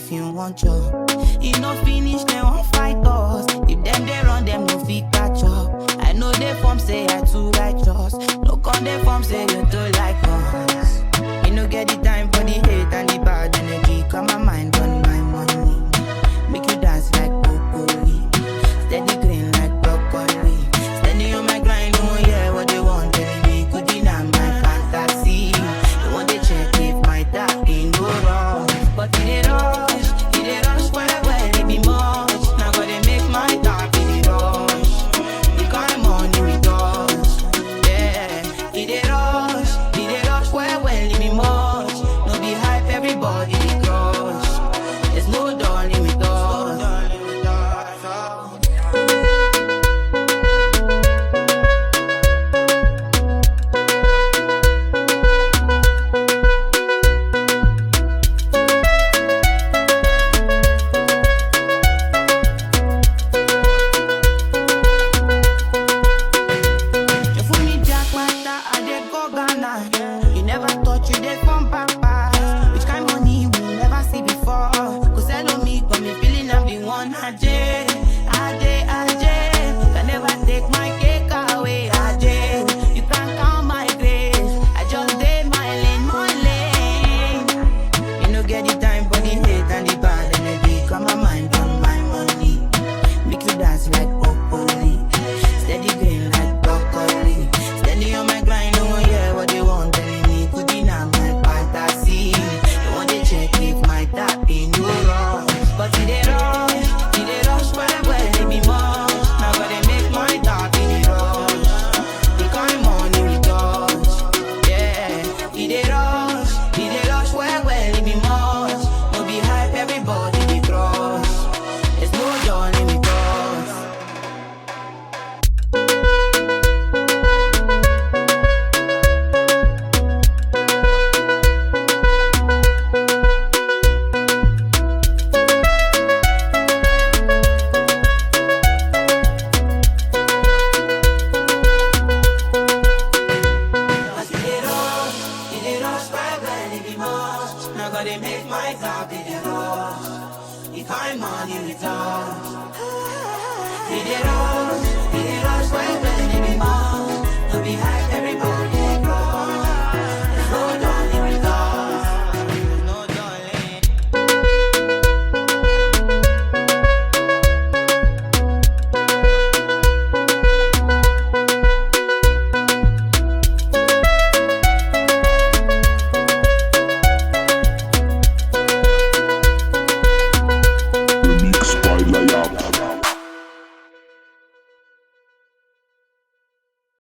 if you want job. If no finish, they won't fight us. If them they run, them no fit catch up. I know they form say I too righteous. No con they form say you too like us. You no get the time for the hate and the bad energy. Got my mind on my money. Make you dance like broccoli. Steady green like broccoli. Steady on my grind, oh yeah, what they want telling me. Could deny my fantasy. They want to check if my tap ain't no wrong. But it rush where they be much. Now gotta make my tap in the rush. The kind of money we touch. Yeah, it rush where they be much. No be hype, everybody they crush. There's no darling with us. You fool me Jack Master, I dey go Ghana. You never thought you dey come back fast. Which kind money we never see before. Cause hello me, got me feeling I'm the one. Ajay. Can never take my cake away. Ajay, you can't count my grace. I just did my lane. You no get the time for the hate and the bad energy. Got my mind on my money. Make you dance like broccoli. Steady green like broccoli. Steady on my grind, oh yeah, what they want telling me. Could deny my fantasy. They want to check if my tap ain't no wrong. But it rush where they be much. Now gotta make my tap in the rush. The kind money we touch. Yeah, it rush where they be much. No be hype, everybody be crush. There's no darling with us. Cause it rush where they be much. Now gotta make my top in the rush. The kind money we touch. It rush where